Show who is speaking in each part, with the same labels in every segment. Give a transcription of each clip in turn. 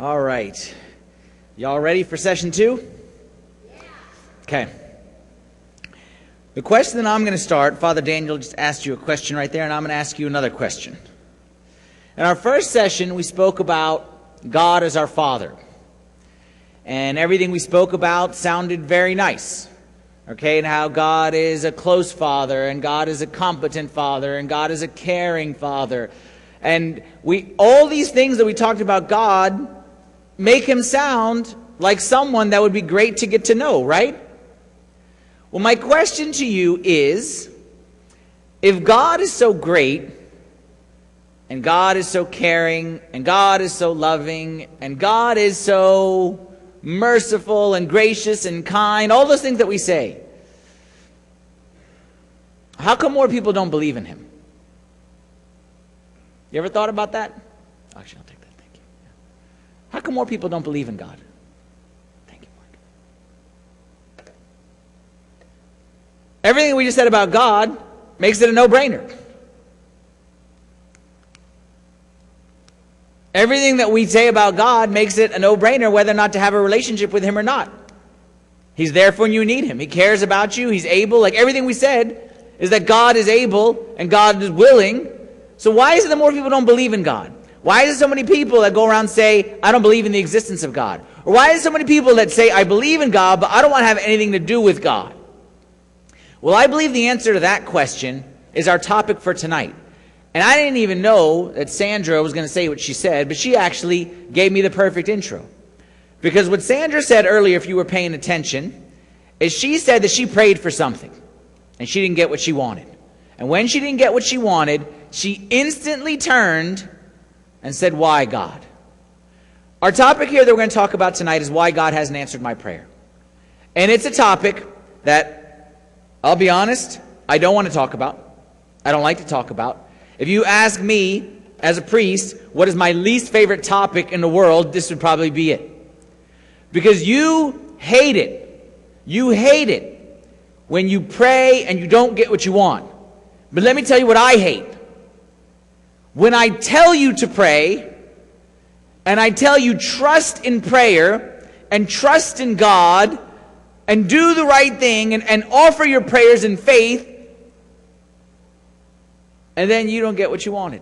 Speaker 1: All right. Y'all ready for session 2? Yeah. Okay. The question that I'm going to start, Father Daniel just asked you a question right there, and I'm going to ask you another question. In our first session, we spoke about God as our Father. And everything we spoke about sounded very nice. Okay, and how God is a close Father, and God is a competent Father, and God is a caring Father. And all these things that we talked about God make him sound like someone that would be great to get to know, right? Well, my question to you is, if God is so great, and God is so caring, and God is so loving, and God is so merciful and gracious and kind, all those things that we say, how come more people don't believe in him? You ever thought about that? Actually, I'll take that. Thank you. How come more people don't believe in God? Thank you, Mark. Everything we just said about God makes it a no-brainer. Everything that we say about God makes it a no-brainer whether or not to have a relationship with him or not. He's there for when you need him. He cares about you. He's able. Like everything we said is that God is able and God is willing. So why is it that more people don't believe in God? Why is it so many people that go around and say, I don't believe in the existence of God? Or why is it so many people that say, I believe in God, but I don't want to have anything to do with God? Well, I believe the answer to that question is our topic for tonight. And I didn't even know that Sandra was going to say what she said, but she actually gave me the perfect intro. Because what Sandra said earlier, if you were paying attention, is she said that she prayed for something, and she didn't get what she wanted. And when she didn't get what she wanted, she instantly turned and said, why, God? Our topic here that we're going to talk about tonight is why God hasn't answered my prayer. And it's a topic that, I'll be honest, I don't want to talk about. I don't like to talk about. If you ask me, as a priest, what is my least favorite topic in the world, this would probably be it. Because you hate it. You hate it when you pray and you don't get what you want. But let me tell you what I hate. When I tell you to pray, and I tell you trust in prayer, and trust in God, and do the right thing, and offer your prayers in faith, and then you don't get what you wanted.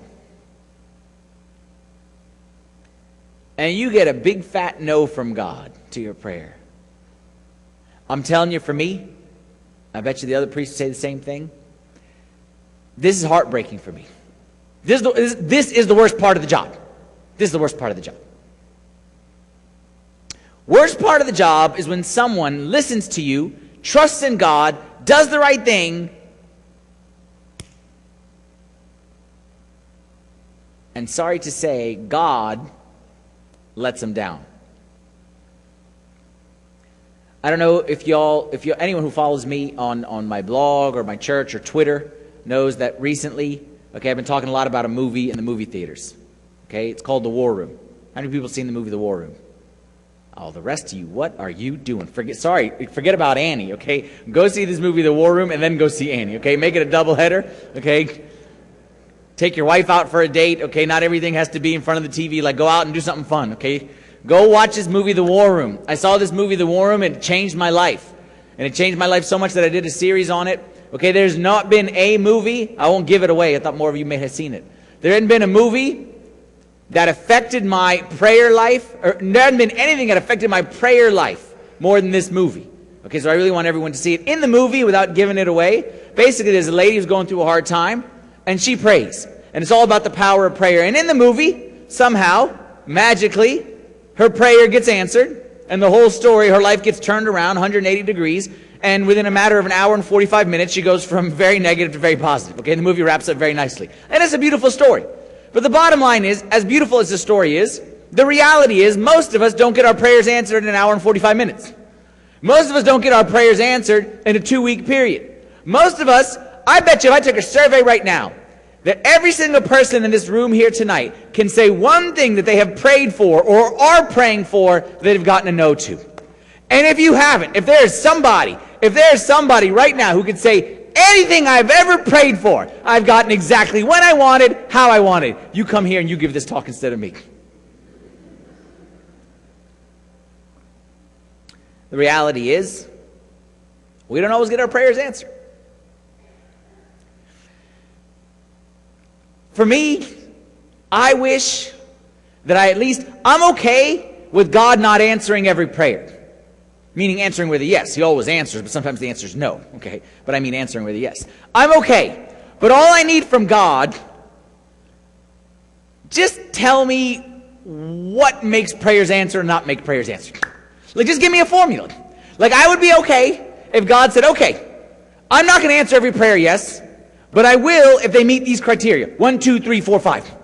Speaker 1: And you get a big fat no from God to your prayer. I'm telling you, for me, I bet you the other priests say the same thing. This is heartbreaking for me. This is the worst part of the job. This is the worst part of the job. Worst part of the job is when someone listens to you, trusts in God, does the right thing, and sorry to say, God lets them down. I don't know if anyone who follows me on my blog or my church or Twitter knows that recently, okay, I've been talking a lot about a movie in the movie theaters. Okay, it's called The War Room. How many people have seen the movie The War Room? Oh, the rest of you, what are you doing? Forget about Annie, okay? Go see this movie The War Room and then go see Annie, okay? Make it a double header, okay? Take your wife out for a date, okay? Not everything has to be in front of the TV. Like, go out and do something fun, okay? Go watch this movie, The War Room. I saw this movie, The War Room, and it changed my life. And it changed my life so much that I did a series on it. Okay, there's not been a movie, I won't give it away, I thought more of you may have seen it. There hadn't been a movie that affected my prayer life, or there hadn't been anything that affected my prayer life more than this movie. Okay, so I really want everyone to see it. In the movie, without giving it away, basically there's a lady who's going through a hard time, and she prays. And it's all about the power of prayer. And in the movie, somehow, magically, her prayer gets answered, and the whole story, her life gets turned around 180 degrees, and within a matter of an hour and 45 minutes, she goes from very negative to very positive. Okay, the movie wraps up very nicely. And it's a beautiful story. But the bottom line is, as beautiful as the story is, the reality is most of us don't get our prayers answered in an hour and 45 minutes. Most of us don't get our prayers answered in a 2-week period. Most of us, I bet you if I took a survey right now, that every single person in this room here tonight can say one thing that they have prayed for or are praying for that they've gotten a no to. And if you haven't, if there is somebody right now who could say, anything I've ever prayed for, I've gotten exactly when I wanted, how I wanted, you come here and you give this talk instead of me. the reality is we don't always get our prayers answered. For me, I wish that I'm okay with God not answering every prayer. Meaning answering with a yes. He always answers, but sometimes the answer is no. Okay? But I mean answering with a yes. I'm okay. But all I need from God, just tell me what makes prayers answer and not make prayers answer. Like, just give me a formula. Like, I would be okay if God said, okay, I'm not going to answer every prayer yes, but I will if they meet these criteria. 1, 2, 3, 4, 5.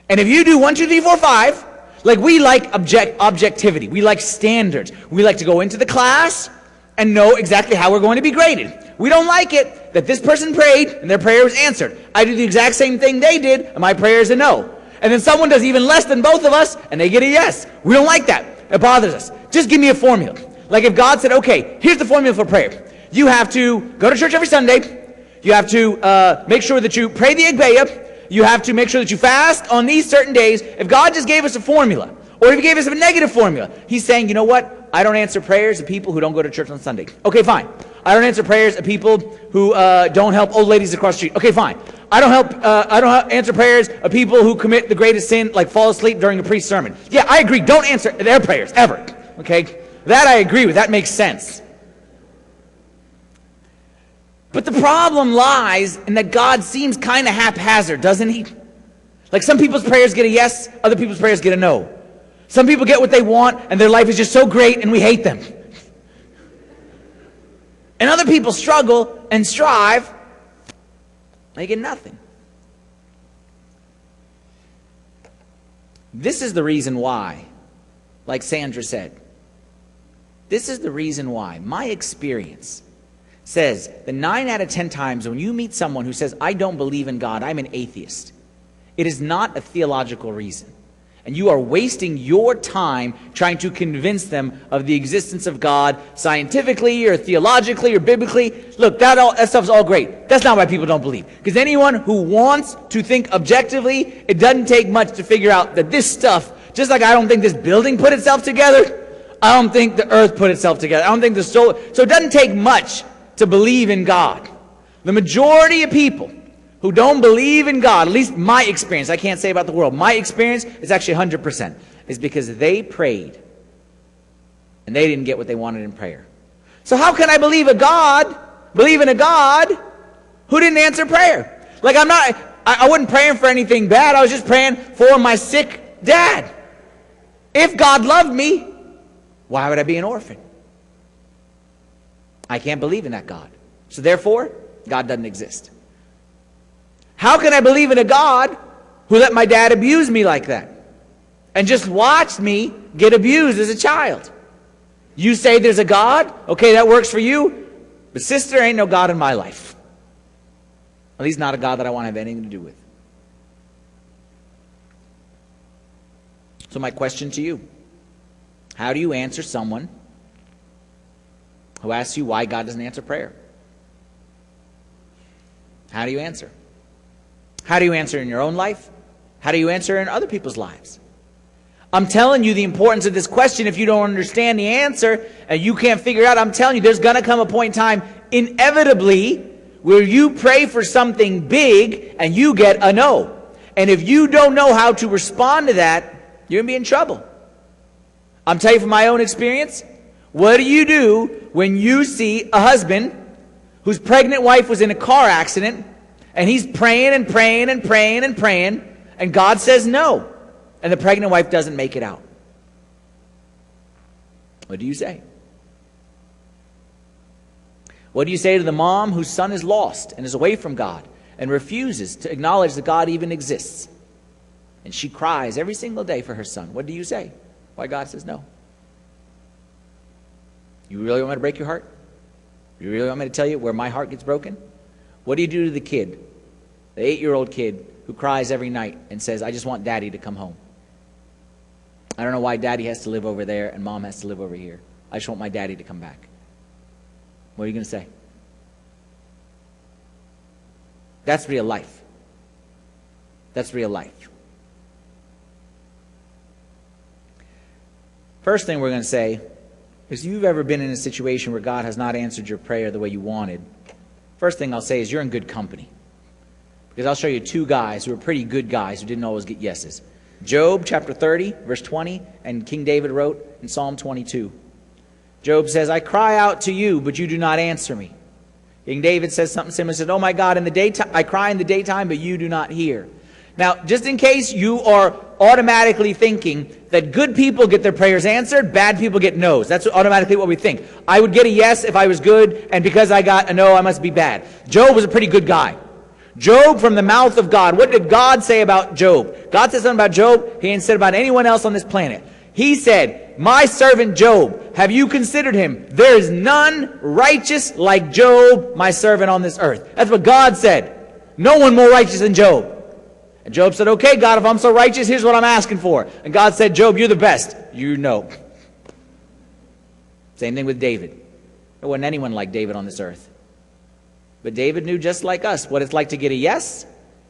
Speaker 1: And if you do 1, 2, 3, 4, 5, like, we like objectivity. We like standards. We like to go into the class and know exactly how we're going to be graded. We don't like it that this person prayed and their prayer was answered. I do the exact same thing they did and my prayer is a no. And then someone does even less than both of us and they get a yes. We don't like that. It bothers us. Just give me a formula. Like, if God said, okay, here's the formula for prayer. You have to go to church every Sunday. You have to make sure that you pray the Agpeya. You have to make sure that you fast on these certain days. If God just gave us a formula, or if he gave us a negative formula, he's saying, you know what? I don't answer prayers of people who don't go to church on Sunday. Okay, fine. I don't answer prayers of people who don't help old ladies across the street. Okay, fine. I don't answer prayers of people who commit the greatest sin, like fall asleep during a priest's sermon. Yeah, I agree. Don't answer their prayers, ever. Okay? That I agree with. That makes sense. But the problem lies in that God seems kind of haphazard, doesn't he? Like, some people's prayers get a yes, other people's prayers get a no. Some people get what they want, and their life is just so great, and we hate them. And other people struggle and strive, they get nothing. This is the reason why, like Sandra said, this is the reason why my experience says that 9 out of 10 times when you meet someone who says, I don't believe in God, I'm an atheist, it is not a theological reason. And you are wasting your time trying to convince them of the existence of God scientifically or theologically or biblically. Look, that stuff's all great. That's not why people don't believe. Because anyone who wants to think objectively, it doesn't take much to figure out that this stuff, just like I don't think this building put itself together, I don't think the earth put itself together. I don't think the soul. So it doesn't take much to believe in God. The majority of people who don't believe in God, at least my experience, I can't say about the world, my experience is actually 100%, is because they prayed and they didn't get what they wanted in prayer. So how can I believe in a God who didn't answer prayer? Like, I wasn't praying for anything bad, I was just praying for my sick dad. If God loved me, why would I be an orphan? I can't believe in that God. So therefore, God doesn't exist. How can I believe in a God who let my dad abuse me like that and just watched me get abused as a child? You say there's a God? Okay, that works for you. But sister, ain't no God in my life. At least not a God that I want to have anything to do with. So my question to you, how do you answer someone who asks you why God doesn't answer prayer? How do you answer? How do you answer in your own life? How do you answer in other people's lives? I'm telling you the importance of this question. If you don't understand the answer and you can't figure it out, I'm telling you there's going to come a point in time, inevitably, where you pray for something big and you get a no. And if you don't know how to respond to that, you're going to be in trouble. I'm telling you from my own experience, what do you do when you see a husband whose pregnant wife was in a car accident and he's praying and praying and praying and praying and God says no and the pregnant wife doesn't make it out? What do you say? What do you say to the mom whose son is lost and is away from God and refuses to acknowledge that God even exists? And she cries every single day for her son. What do you say? Why God says no? You really want me to break your heart? You really want me to tell you where my heart gets broken? What do you do to the kid, the 8-year-old kid who cries every night and says, I just want daddy to come home. I don't know why daddy has to live over there and mom has to live over here. I just want my daddy to come back. What are you going to say? That's real life. That's real life. First thing we're going to say If you've ever been in a situation where God has not answered your prayer the way you wanted, first thing I'll say is you're in good company. Because I'll show you two guys who are pretty good guys who didn't always get yeses. Job chapter 30, verse 20, and King David wrote in Psalm 22. Job says, I cry out to you, but you do not answer me. King David says something similar. He said, oh my God, in the daytime, I cry in the daytime, but you do not hear. Now, just in case you are automatically thinking that good people get their prayers answered, bad people get no's. That's automatically what we think. I would get a yes if I was good, and because I got a no, I must be bad. Job was a pretty good guy. Job from the mouth of God. What did God say about Job? God said something about Job he ain't said about anyone else on this planet. He said, my servant Job, have you considered him? There is none righteous like Job, my servant on this earth. That's what God said. No one more righteous than Job. And Job said, okay, God, if I'm so righteous, here's what I'm asking for. And God said, Job, you're the best. You know. Same thing with David. There wasn't anyone like David on this earth. But David knew, just like us, what it's like to get a yes.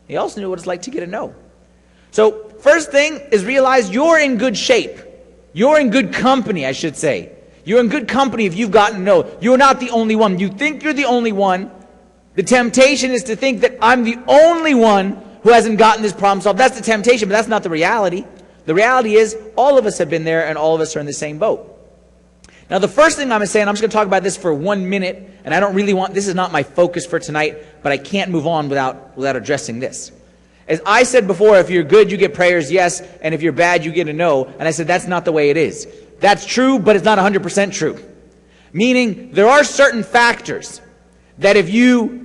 Speaker 1: He also knew what it's like to get a no. So first thing is realize you're in good shape. You're in good company, I should say. You're in good company if you've gotten a no. You're not the only one. You think you're the only one. The temptation is to think that I'm the only one who hasn't gotten this problem solved. That's the temptation, but that's not the reality. The reality is all of us have been there and all of us are in the same boat. Now the first thing I'm going to say, and I'm just going to talk about this for 1 minute, and I don't really want, this is not my focus for tonight, but I can't move on without addressing this. As I said before, if you're good, you get prayers, yes, and if you're bad, you get a no. And I said that's not the way it is. That's true, but it's not 100% true. Meaning there are certain factors that if you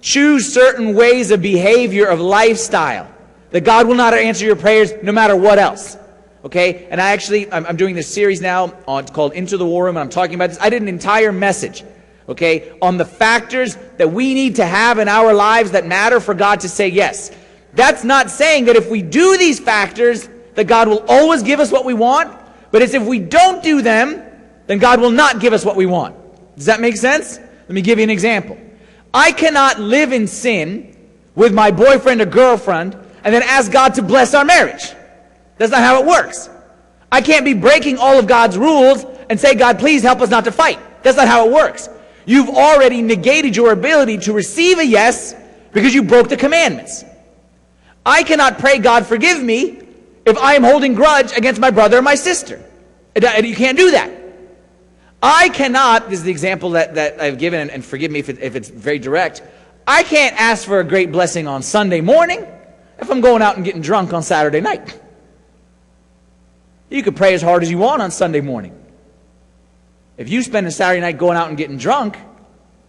Speaker 1: choose certain ways of behavior, of lifestyle, that God will not answer your prayers no matter what else. Okay? And I'm doing this series now, it's called Into the War Room, and I'm talking about this. I did an entire message, okay, on the factors that we need to have in our lives that matter for God to say yes. That's not saying that if we do these factors, that God will always give us what we want, but it's if we don't do them, then God will not give us what we want. Does that make sense? Let me give you an example. I cannot live in sin with my boyfriend or girlfriend and then ask God to bless our marriage. That's not how it works. I can't be breaking all of God's rules and say, God, please help us not to fight. That's not how it works. You've already negated your ability to receive a yes because you broke the commandments. I cannot pray, God, forgive me, if I am holding grudge against my brother or my sister. You can't do that. I cannot, this is the example that I've given, and forgive me if it's very direct, I can't ask for a great blessing on Sunday morning if I'm going out and getting drunk on Saturday night. You can pray as hard as you want on Sunday morning. If you spend a Saturday night going out and getting drunk,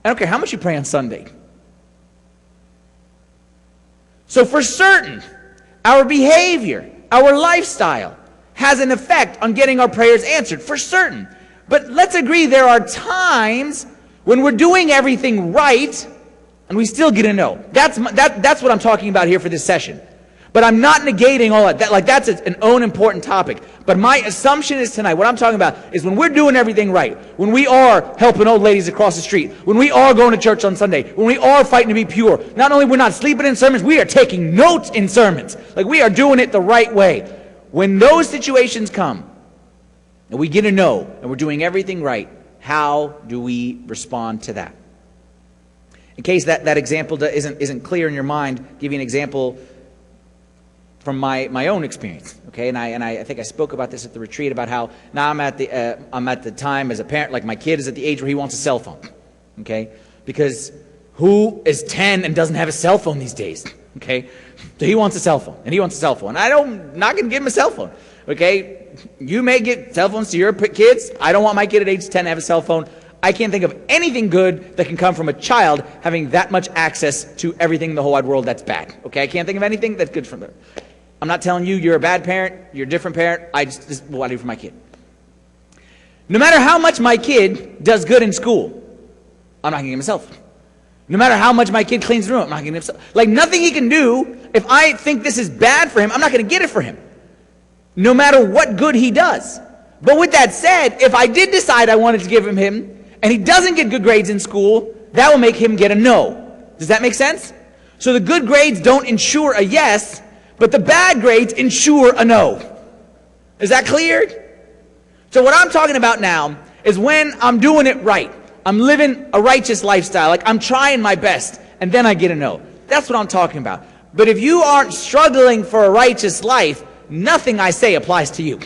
Speaker 1: I don't care how much you pray on Sunday. So for certain, our behavior, our lifestyle has an effect on getting our prayers answered, for certain. But let's agree there are times when we're doing everything right and we still get a no. That's what I'm talking about here for this session. But I'm not negating all that. That's an own important topic. But my assumption is tonight, what I'm talking about is when we're doing everything right, when we are helping old ladies across the street, when we are going to church on Sunday, when we are fighting to be pure, not only we're not sleeping in sermons, we are taking notes in sermons. Like we are doing it the right way. When those situations come, and we get a no, and we're doing everything right, how do we respond to that? In case that example isn't clear in your mind, I'll give you an example from my own experience, okay, and I think I spoke about this at the retreat about how now I'm at the time as a parent, like my kid is at the age where he wants a cell phone, okay, because who is 10 and doesn't have a cell phone these days, okay? So he wants a cell phone, and he wants a cell phone. I'm not going to give him a cell phone, okay? You may get cell phones to your kids. I don't want my kid at age 10 to have a cell phone. I can't think of anything good that can come from a child having that much access to everything in the whole wide world that's bad, okay? I can't think of anything that's good from them. I'm not telling you you're a bad parent, you're a different parent. This is what I do for my kid. No matter how much my kid does good in school, I'm not going to give him a cell phone. No matter how much my kid cleans the room, I'm not going to give him a cell phone. Like nothing he can do, if I think this is bad for him, I'm not going to get it for him. No matter what good he does. But with that said, if I did decide I wanted to give him and he doesn't get good grades in school, that will make him get a no. Does that make sense? So the good grades don't ensure a yes, but the bad grades ensure a no. Is that clear? So what I'm talking about now is when I'm doing it right. I'm living a righteous lifestyle. Like I'm trying my best, and then I get a no. That's what I'm talking about. But if you aren't struggling for a righteous life, nothing I say applies to you.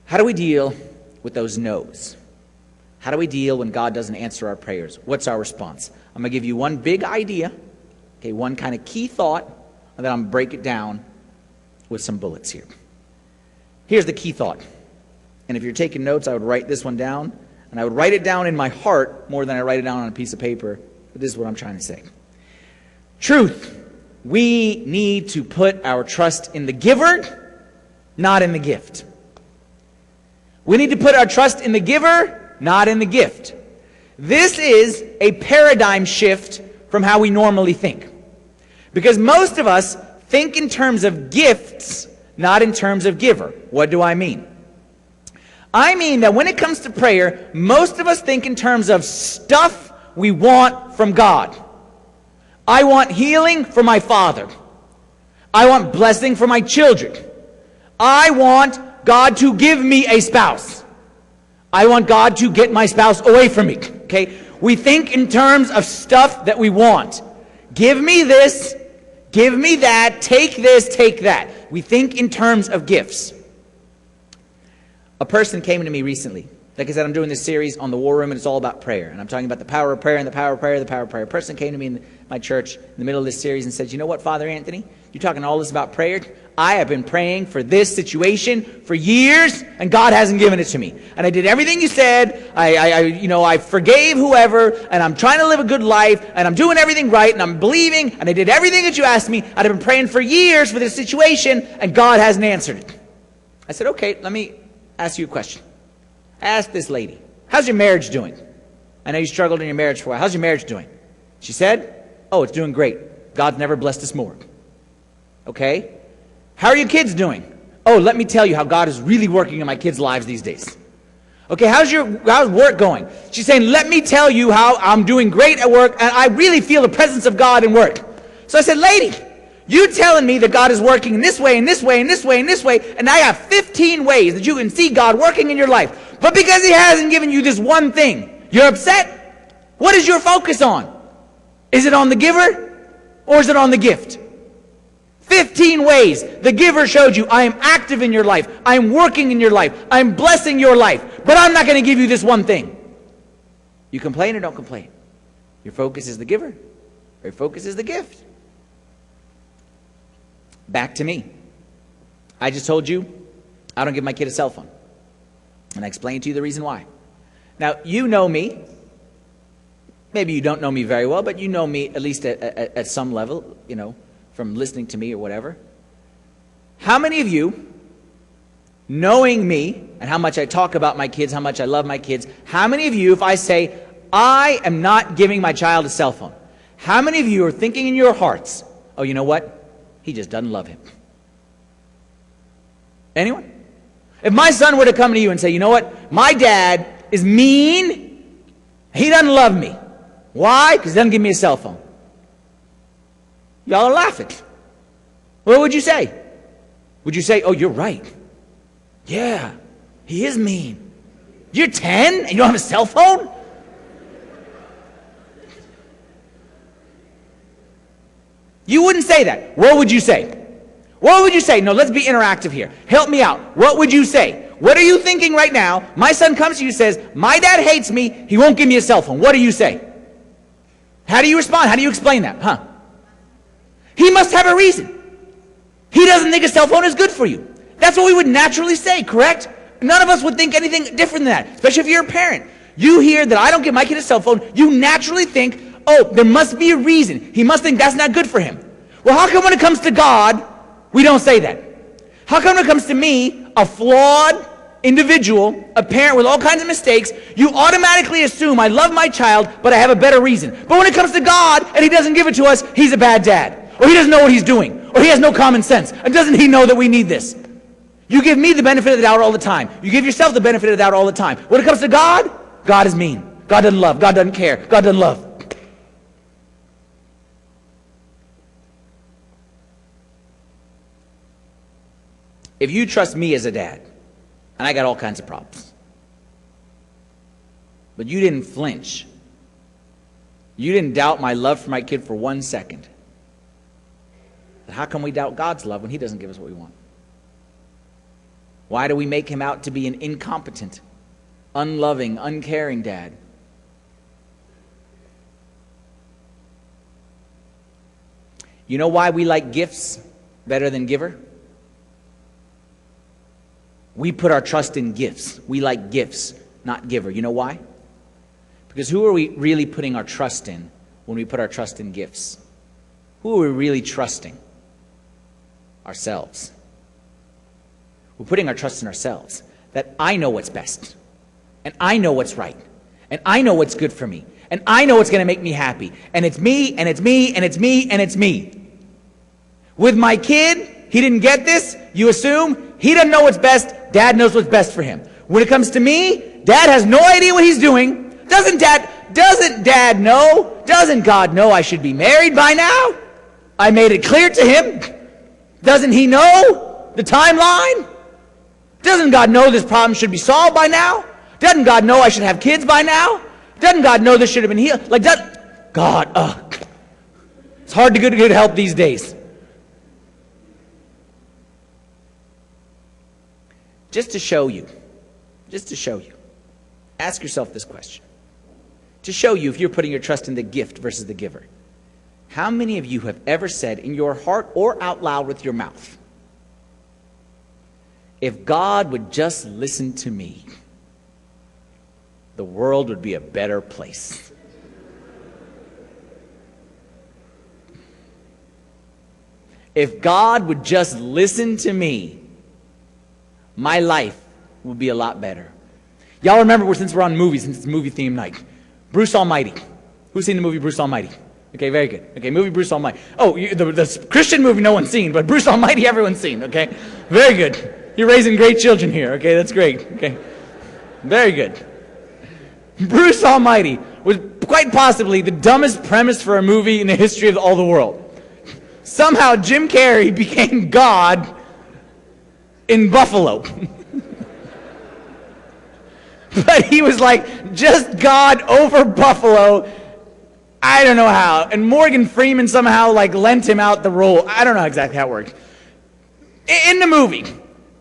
Speaker 1: How do we deal with those no's? How do we deal when God doesn't answer our prayers? What's our response? I'm going to give you one big idea, okay, one kind of key thought, and then I'm going to break it down with some bullets here. Here's the key thought. And if you're taking notes, I would write this one down, and I would write it down in my heart more than I write it down on a piece of paper. But this is what I'm trying to say. Truth. We need to put our trust in the giver, not in the gift. We need to put our trust in the giver, not in the gift. This is a paradigm shift from how we normally think. Because most of us think in terms of gifts, not in terms of giver. What do I mean? I mean that when it comes to prayer, most of us think in terms of stuff we want from God. I want healing for my father. I want blessing for my children. I want God to give me a spouse. I want God to get my spouse away from me. Okay? We think in terms of stuff that we want. Give me this, give me that, take this, take that. We think in terms of gifts. A person came to me recently. Like I said, I'm doing this series on the War Room, and it's all about prayer. And I'm talking about the power of prayer and the power of prayer, the power of prayer. A person came to me in my church in the middle of this series and said, you know what, Father Anthony? You're talking all this about prayer. I have been praying for this situation for years, and God hasn't given it to me. And I did everything you said. I forgave whoever, and I'm trying to live a good life, and I'm doing everything right, and I'm believing, and I did everything that you asked me. I've been praying for years for this situation, and God hasn't answered it. I said, okay, let me ask you a question. Ask this lady, how's your marriage doing? I know you struggled in your marriage for a while. How's your marriage doing? She said, oh, it's doing great. God's never blessed us more. Okay. How are your kids doing? Oh, let me tell you how God is really working in my kids' lives these days. Okay, how's work going? She's saying, let me tell you how I'm doing great at work, and I really feel the presence of God in work. So I said, lady, you telling me that God is working in this way, in this way, in this way, in this way, and I have 15 ways that you can see God working in your life. But because He hasn't given you this one thing, you're upset? What is your focus on? Is it on the giver or is it on the gift? 15 ways the giver showed you, I am active in your life, I am working in your life, I am blessing your life, but I'm not going to give you this one thing. You complain or don't complain? Your focus is the giver or your focus is the gift? Back to me. I just told you I don't give my kid a cell phone. And I explained to you the reason why. Now, you know me. Maybe you don't know me very well, but you know me at least at some level, you know, from listening to me or whatever. How many of you, knowing me and how much I talk about my kids, how much I love my kids, how many of you, if I say, I am not giving my child a cell phone, how many of you are thinking in your hearts, oh, you know what? He just doesn't love him. Anyone? If my son were to come to you and say, you know what? My dad is mean. He doesn't love me. Why? Because he doesn't give me a cell phone. Y'all are laughing. What would you say? Would you say, oh, you're right. Yeah, he is mean. You're 10 and you don't have a cell phone? You wouldn't say that. What would you say? What would you say? No, let's be interactive here. Help me out. What would you say? What are you thinking right now? My son comes to you and says, my dad hates me. He won't give me a cell phone. What do you say? How do you respond? How do you explain that? Huh? He must have a reason. He doesn't think a cell phone is good for you. That's what we would naturally say, correct? None of us would think anything different than that, especially if you're a parent. You hear that I don't give my kid a cell phone, you naturally think, oh, there must be a reason. He must think that's not good for him. Well, how come when it comes to God, we don't say that? How come when it comes to me, a flawed individual, a parent with all kinds of mistakes, you automatically assume I love my child, but I have a better reason. But when it comes to God, and He doesn't give it to us, He's a bad dad. Or He doesn't know what He's doing. Or He has no common sense. And doesn't He know that we need this? You give me the benefit of the doubt all the time. You give yourself the benefit of the doubt all the time. When it comes to God, God is mean. God doesn't love. God doesn't care. God doesn't love. If you trust me as a dad, And I got all kinds of problems. But you didn't flinch. You didn't doubt my love for my kid for 1 second. But how can we doubt God's love when he doesn't give us what we want? Why do we make him out to be an incompetent, unloving, uncaring dad? You know why we like gifts better than giver? We put our trust in gifts. We like gifts, not giver. You know why? Because who are we really putting our trust in when we put our trust in gifts? Who are we really trusting? Ourselves. We're putting our trust in ourselves. That I know what's best. And I know what's right. And I know what's good for me. And I know what's going to make me happy. And it's me, and it's me, and it's me, and it's me. With my kid, he didn't get this. You assume he doesn't know what's best. Dad knows what's best for him. When it comes to me, Dad has no idea what he's doing. Doesn't Dad know? Doesn't God know I should be married by now? I made it clear to him. Doesn't he know the timeline? Doesn't God know this problem should be solved by now? Doesn't God know I should have kids by now? Doesn't God know this should have been healed? It's hard to get help these days. Just to show you, ask yourself this question. To show you if you're putting your trust in the gift versus the giver. How many of you have ever said in your heart or out loud with your mouth, if God would just listen to me, the world would be a better place? If God would just listen to me, my life would be a lot better. Y'all remember, since we're on movies, since it's movie theme night, Bruce Almighty. Who's seen the movie Bruce Almighty? Okay, very good. Okay, movie Bruce Almighty. Oh, the Christian movie no one's seen, but Bruce Almighty everyone's seen, okay? Very good. You're raising great children here, okay? That's great, okay? Very good. Bruce Almighty was quite possibly the dumbest premise for a movie in the history of all the world. Somehow Jim Carrey became God in Buffalo. But he was like just God over Buffalo. I don't know how. And Morgan Freeman somehow like lent him out the role. I don't know exactly how it worked. In the movie,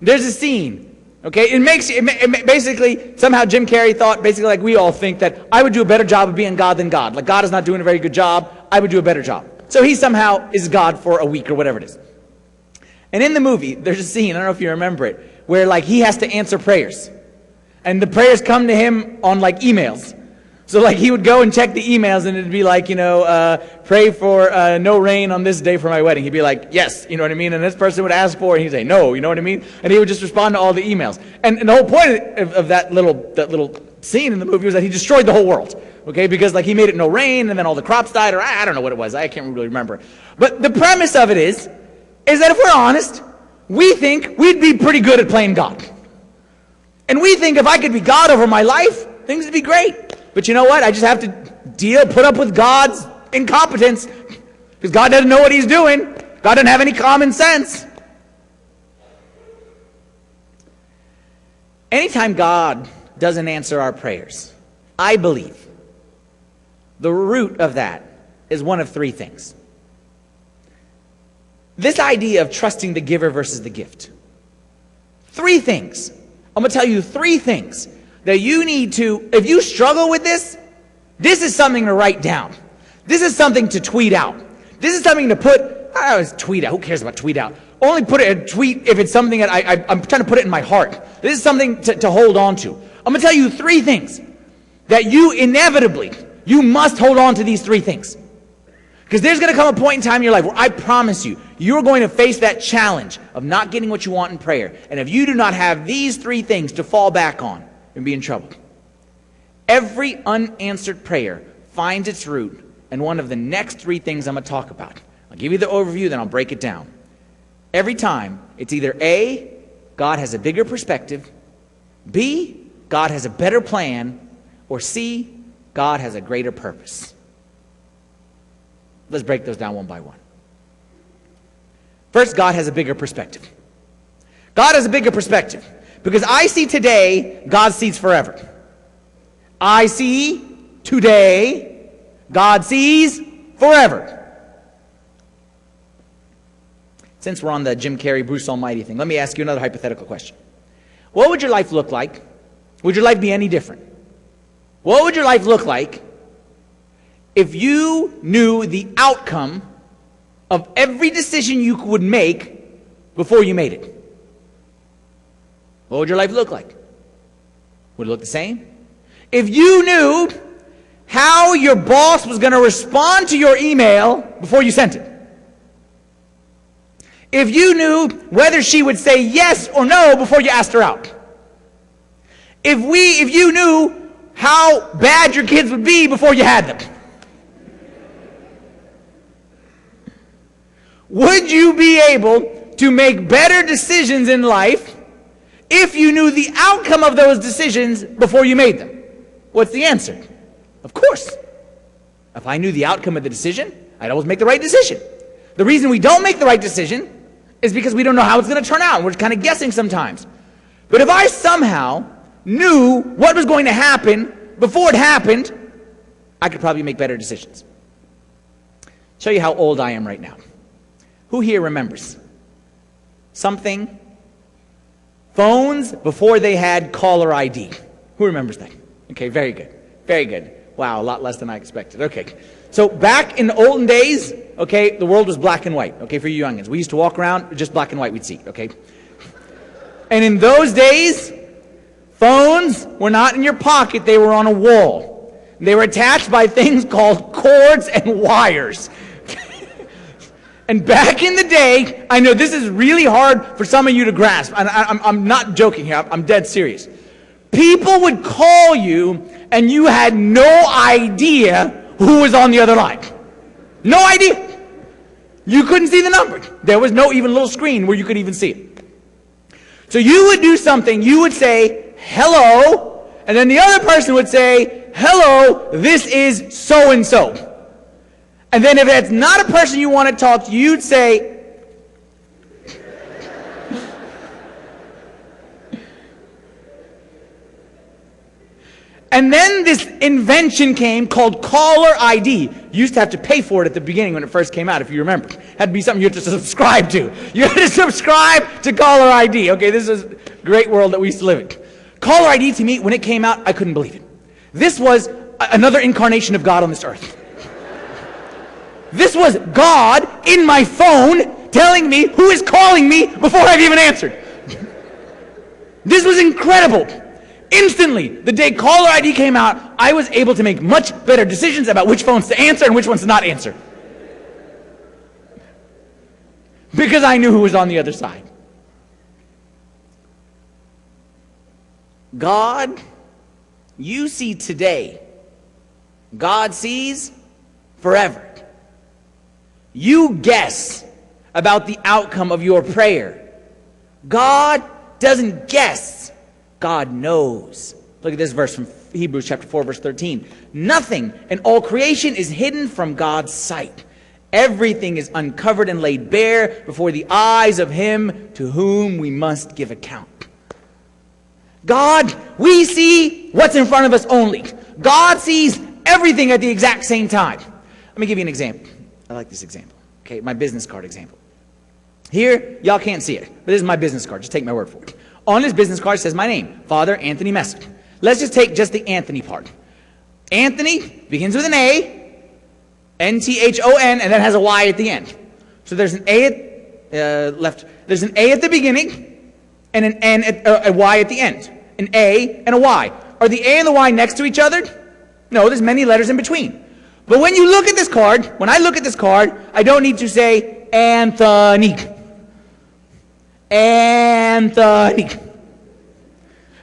Speaker 1: there's a scene. Okay, basically somehow Jim Carrey thought, basically like we all think, that I would do a better job of being God than God. Like God is not doing a very good job. I would do a better job. So he somehow is God for a week or whatever it is. And in the movie, there's a scene, I don't know if you remember it, where like he has to answer prayers. And the prayers come to him on like emails. So like he would go and check the emails and it'd be like, pray for no rain on this day for my wedding. He'd be like, yes, you know what I mean? And this person would ask for it and he'd say, no, you know what I mean? And he would just respond to all the emails. And the whole point of that little scene in the movie was that he destroyed the whole world. Okay, because like he made it no rain and then all the crops died, or I don't know what it was. I can't really remember. But the premise of it is that if we're honest, we think we'd be pretty good at playing God. And we think if I could be God over my life, things would be great. But you know what? I just have to put up with God's incompetence. Because God doesn't know what he's doing. God doesn't have any common sense. Anytime God doesn't answer our prayers, I believe the root of that is one of three things. This idea of trusting the giver versus the gift. Three things. I'm going to tell you three things that you need to, if you struggle with this is something to write down. This is something to tweet out. This is something to put, I always tweet out. Who cares about tweet out? Only put it in a tweet if it's something that I'm trying to put it in my heart. This is something to hold on to. I'm going to tell you three things that you must hold on to these three things. Because there's going to come a point in time in your life where I promise you, you're going to face that challenge of not getting what you want in prayer. And if you do not have these three things to fall back on, you'll be in trouble. Every unanswered prayer finds its root in one of the next three things I'm going to talk about. I'll give you the overview, then I'll break it down. Every time, it's either A, God has a bigger perspective, B, God has a better plan, or C, God has a greater purpose. Let's break those down one by one. First, God has a bigger perspective. God has a bigger perspective. Because I see today, God sees forever. I see today, God sees forever. Since we're on the Jim Carrey, Bruce Almighty thing, let me ask you another hypothetical question. What would your life look like? Would your life be any different? What would your life look like if you knew the outcome of every decision you would make before you made it? What would your life look like? Would it look the same? If you knew how your boss was going to respond to your email before you sent it. If you knew whether she would say yes or no before you asked her out. If you knew how bad your kids would be before you had them. Would you be able to make better decisions in life if you knew the outcome of those decisions before you made them? What's the answer? Of course. If I knew the outcome of the decision, I'd always make the right decision. The reason we don't make the right decision is because we don't know how it's going to turn out. We're kind of guessing sometimes. But if I somehow knew what was going to happen before it happened, I could probably make better decisions. Show you how old I am right now. Who here remembers something? Phones before they had caller ID. Who remembers that? Okay, very good. Very good. Wow, a lot less than I expected. Okay. So back in the olden days, okay, the world was black and white. Okay, for you youngins. We used to walk around, just black and white we'd see, okay? And in those days, phones were not in your pocket, they were on a wall. They were attached by things called cords and wires. And back in the day, I know this is really hard for some of you to grasp. And I'm not joking here. I'm dead serious. People would call you, and you had no idea who was on the other line. No idea. You couldn't see the number. There was no even little screen where you could even see it. So you would do something. You would say, hello, and then the other person would say, hello, this is so-and-so. And then if it's not a person you want to talk to, you'd say, and then this invention came called caller ID. You used to have to pay for it at the beginning when it first came out, if you remember. It had to be something you had to subscribe to. You had to subscribe to caller ID. Okay, this is a great world that we used to live in. Caller ID, to me, when it came out, I couldn't believe it. This was another incarnation of God on this earth. This was God in my phone telling me who is calling me before I've even answered. This was incredible. Instantly, the day caller ID came out, I was able to make much better decisions about which phones to answer and which ones to not answer. Because I knew who was on the other side. God, you see today. God sees forever. You guess about the outcome of your prayer. God doesn't guess. God knows. Look at this verse from Hebrews chapter 4, verse 13. Nothing in all creation is hidden from God's sight. Everything is uncovered and laid bare before the eyes of Him to whom we must give account. God, we see what's in front of us only. God sees everything at the exact same time. Let me give you an example. I like this example. Okay, my business card example. Here, y'all can't see it, but this is my business card. Just take my word for it. On this business card says my name, Father Anthony Messeh. Let's just take just the Anthony part. Anthony begins with an A, N-T-H-O-N, and then has a Y at the end. So there's an A at left. There's an A at the beginning, and an N at a Y at the end. An A and a Y. Are the A and the Y next to each other? No, there's many letters in between. But when you look at this card, when I look at this card, I don't need to say Anthony. Anthony.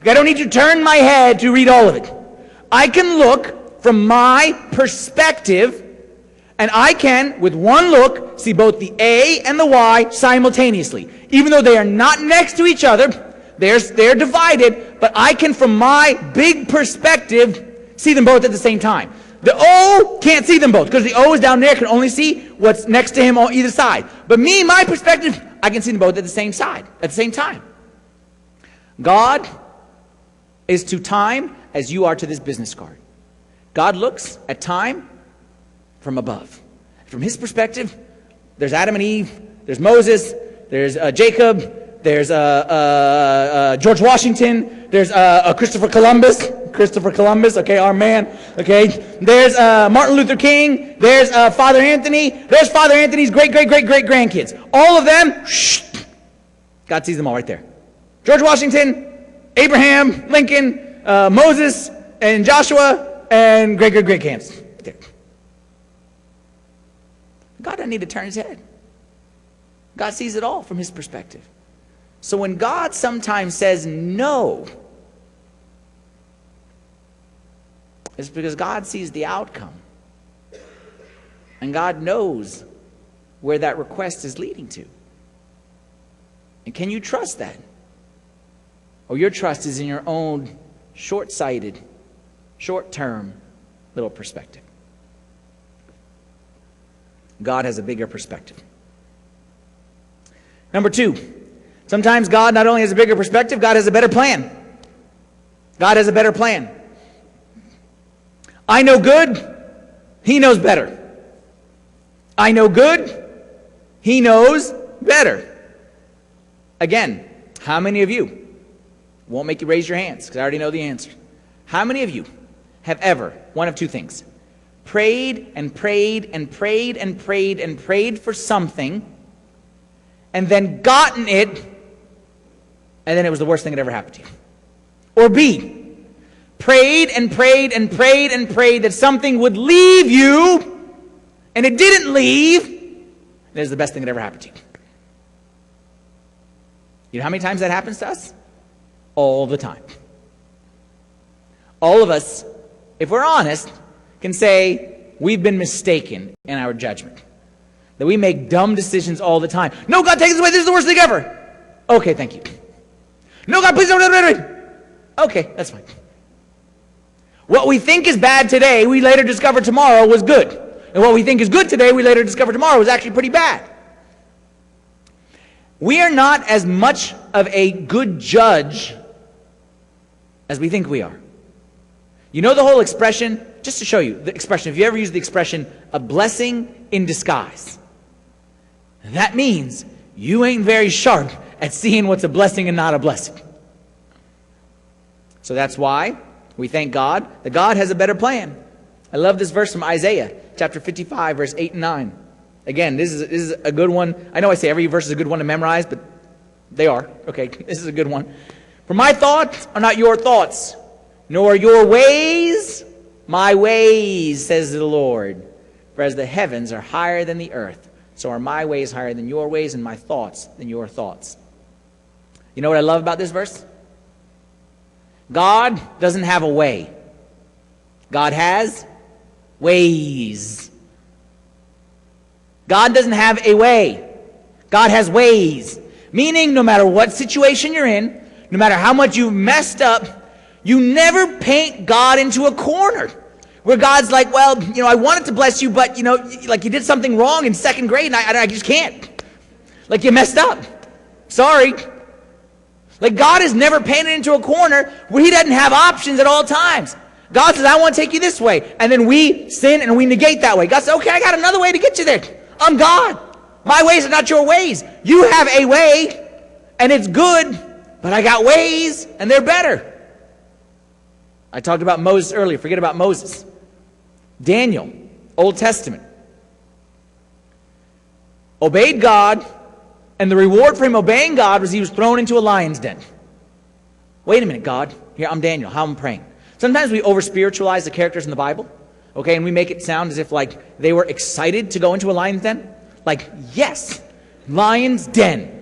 Speaker 1: I don't need to turn my head to read all of it. I can look from my perspective, and I can, with one look, see both the A and the Y simultaneously. Even though they are not next to each other, they're divided, but I can, from my big perspective, see them both at the same time. The O can't see them both, because the O is down there, can only see what's next to him on either side. But me, my perspective, I can see them both at the same side, at the same time. God is to time as you are to this business card. God looks at time from above. From his perspective, there's Adam and Eve, there's Moses, there's Jacob, there's George Washington, there's Christopher Columbus, okay, our man, okay. There's Martin Luther King, there's Father Anthony, there's Father Anthony's great-great-great-great-grandkids. All of them, God sees them all right there. George Washington, Abraham, Lincoln, Moses, and Joshua, and great-great-great-grands. God doesn't need to turn his head. God sees it all from his perspective. So when God sometimes says no, it's because God sees the outcome. And God knows where that request is leading to. And can you trust that? Or your trust is in your own short-sighted, short-term little perspective. God has a bigger perspective. Number two, sometimes God not only has a bigger perspective, God has a better plan. God has a better plan. I know good, he knows better. I know good, he knows better. Again, how many of you, won't make you raise your hands because I already know the answer. How many of you have ever, one of two things, prayed and prayed and prayed and prayed and prayed for something and then gotten it and then it was the worst thing that ever happened to you? Or B, prayed and prayed and prayed and prayed that something would leave you and it didn't leave and it was the best thing that ever happened to you. You know how many times that happens to us? All the time. All of us, if we're honest, can say we've been mistaken in our judgment. That we make dumb decisions all the time. No, God, take this away. This is the worst thing ever. Okay, thank you. No, God, please don't. Okay, that's fine. What we think is bad today, we later discover tomorrow was good. And what we think is good today, we later discover tomorrow was actually pretty bad. We are not as much of a good judge as we think we are. You know the whole expression, just to show you the expression, if you ever use the expression, a blessing in disguise. That means you ain't very sharp at seeing what's a blessing and not a blessing. So that's why we thank God that God has a better plan. I love this verse from Isaiah, chapter 55, verse 8 and 9. Again, this is a good one. I know I say every verse is a good one to memorize, but they are. Okay, this is a good one. For my thoughts are not your thoughts, nor your ways my ways, says the Lord. For as the heavens are higher than the earth, so are my ways higher than your ways, and my thoughts than your thoughts. You know what I love about this verse? God doesn't have a way. God has ways. God doesn't have a way. God has ways. Meaning, no matter what situation you're in, no matter how much you've messed up, you never paint God into a corner where God's like, well, you know, I wanted to bless you, but, you know, like you did something wrong in second grade and I just can't. Like you messed up. Sorry. Like God is never painted into a corner where he doesn't have options at all times. God says, I want to take you this way. And then we sin and we negate that way. God says, okay, I got another way to get you there. I'm God. My ways are not your ways. You have a way and it's good, but I got ways and they're better. I talked about Moses earlier. Forget about Moses. Daniel, Old Testament, obeyed God, and the reward for him obeying God was he was thrown into a lion's den. Wait a minute, God. Here, I'm Daniel. How am I praying? Sometimes we over-spiritualize the characters in the Bible, okay, and we make it sound as if like they were excited to go into a lion's den. Like, yes, lion's den.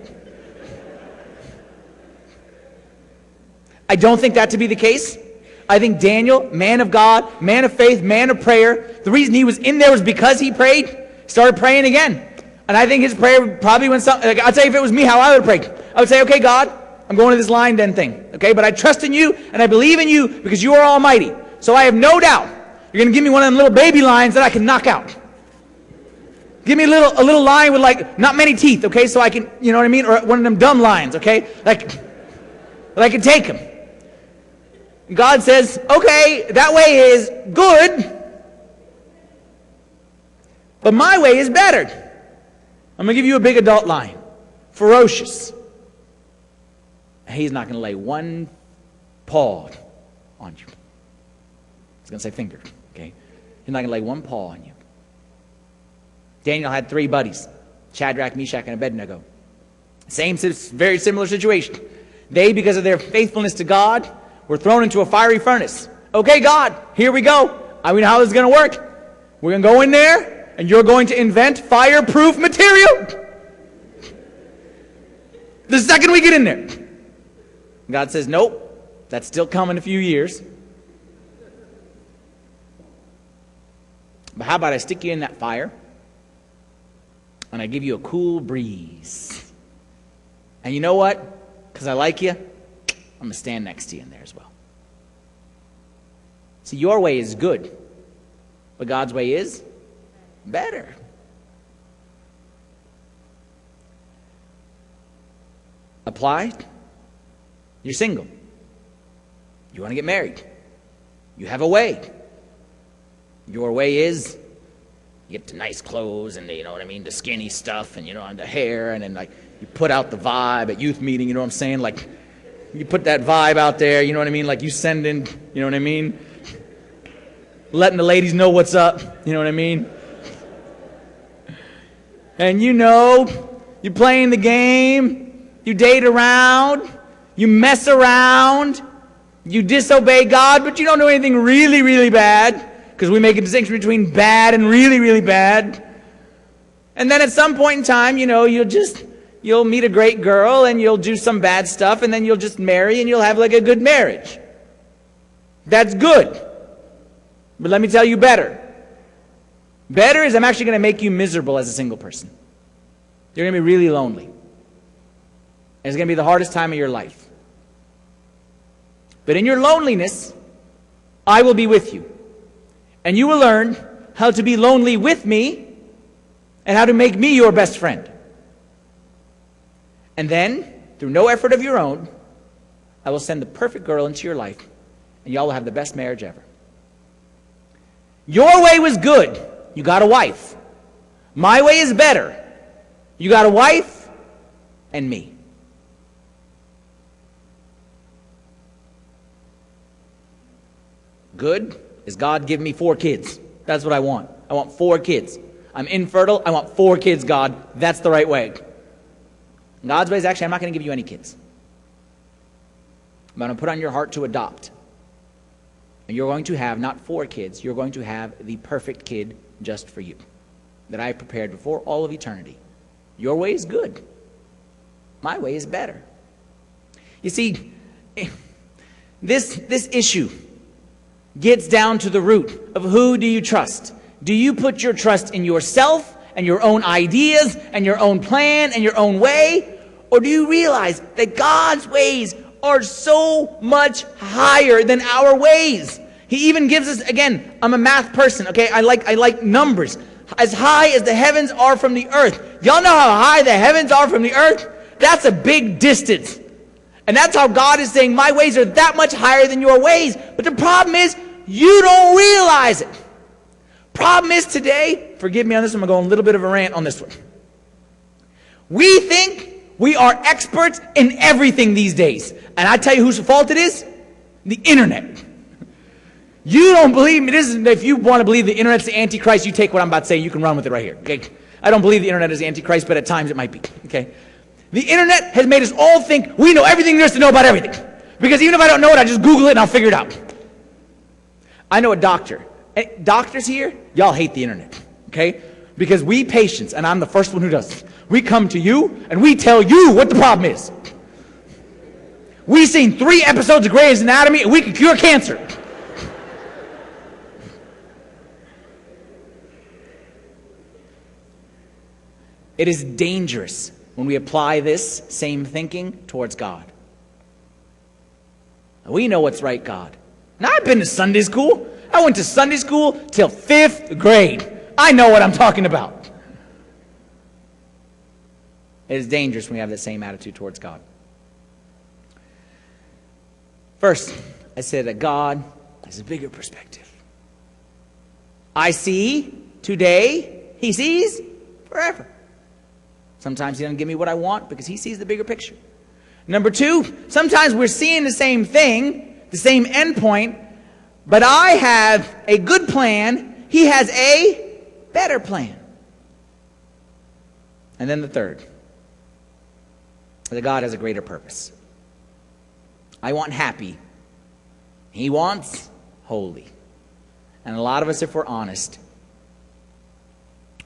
Speaker 1: I don't think that to be the case. I think Daniel, man of God, man of faith, man of prayer, the reason he was in there was because he prayed, started praying again. And I think his prayer probably went something, like, I'll tell you if it was me how I would pray. I would say, okay, God, I'm going to this lion den thing, okay? But I trust in you and I believe in you because you are almighty. So I have no doubt you're going to give me one of them little baby lions that I can knock out. Give me a little lion with like not many teeth, okay? So I can, you know what I mean? Or one of them dumb lions, okay? Like, that I can take him. God says, okay, that way is good, but my way is better. I'm going to give you a big adult lion, ferocious. And he's not going to lay one paw on you. He's going to say finger, okay? He's not going to lay one paw on you. Daniel had 3 buddies, Shadrach, Meshach, and Abednego. Same, very similar situation. They, because of their faithfulness to God, were thrown into a fiery furnace. Okay, God, here we go. I mean, how is it going to work? We're going to go in there, and you're going to invent fireproof material. The second we get in there. God says, nope, that's still coming in a few years. But how about I stick you in that fire, and I give you a cool breeze. And you know what? Because I like you, I'm going to stand next to you in there as well. See, your way is good, but God's way is better. Apply. You're single. You want to get married. You have a way. Your way is you get the nice clothes and the, you know what I mean, the skinny stuff and, you know, and the hair, and then like you put out the vibe at youth meeting, you know what I'm saying? Like you put that vibe out there, you know what I mean? Like you send in, you know what I mean? Letting the ladies know what's up, you know what I mean? And you know, you're playing the game, you date around, you mess around, you disobey God, but you don't do anything really, really bad, because we make a distinction between bad and really, really bad. And then at some point in time, you know, you'll meet a great girl and you'll do some bad stuff, and then you'll just marry and you'll have like a good marriage. That's good. But let me tell you better. Better is I'm actually going to make you miserable as a single person. You're going to be really lonely. And it's going to be the hardest time of your life. But in your loneliness, I will be with you. And you will learn how to be lonely with me and how to make me your best friend. And then, through no effort of your own, I will send the perfect girl into your life, and y'all will have the best marriage ever. Your way was good. You got a wife. My way is better. You got a wife and me. Good is God give me 4 kids. That's what I want. I want 4 kids. I'm infertile. I want 4 kids, God. That's the right way. God's way is actually, I'm not going to give you any kids. I'm going to put on your heart to adopt. And you're going to have not 4 kids. You're going to have the perfect kid just for you, that I prepared before all of eternity. Your way is good. My way is better. You see, this issue gets down to the root of who do you trust. Do you put your trust in yourself and your own ideas and your own plan and your own way? Or do you realize that God's ways are so much higher than our ways? He even gives us, again, I'm a math person, okay? I like numbers. As high as the heavens are from the earth. Y'all know how high the heavens are from the earth? That's a big distance. And that's how God is saying, my ways are that much higher than your ways. But the problem is, you don't realize it. Problem is today, forgive me on this one, I'm going to go on a little bit of a rant on this one. We think we are experts in everything these days. And I tell you whose fault it is? The internet. You don't believe me. If you want to believe the internet's the Antichrist, you take what I'm about to say, you can run with it right here. Okay? I don't believe the internet is the Antichrist, but at times it might be. Okay? The internet has made us all think we know everything there is to know about everything. Because even if I don't know it, I just Google it and I'll figure it out. I know a doctor. Doctors here, y'all hate the internet. Okay? Because we patients, and I'm the first one who does this, we come to you and we tell you what the problem is. We've seen 3 episodes of Grey's Anatomy and we can cure cancer. It is dangerous when we apply this same thinking towards God. We know what's right, God. Now, I've been to Sunday school. I went to Sunday school till 5th grade. I know what I'm talking about. It is dangerous when we have the same attitude towards God. First, I said that God has a bigger perspective. I see today, he sees forever. Sometimes he doesn't give me what I want because he sees the bigger picture. Number two, sometimes we're seeing the same thing, the same end point, but I have a good plan, he has a better plan. And then the third, that God has a greater purpose. I want happy. He wants holy. And a lot of us, if we're honest,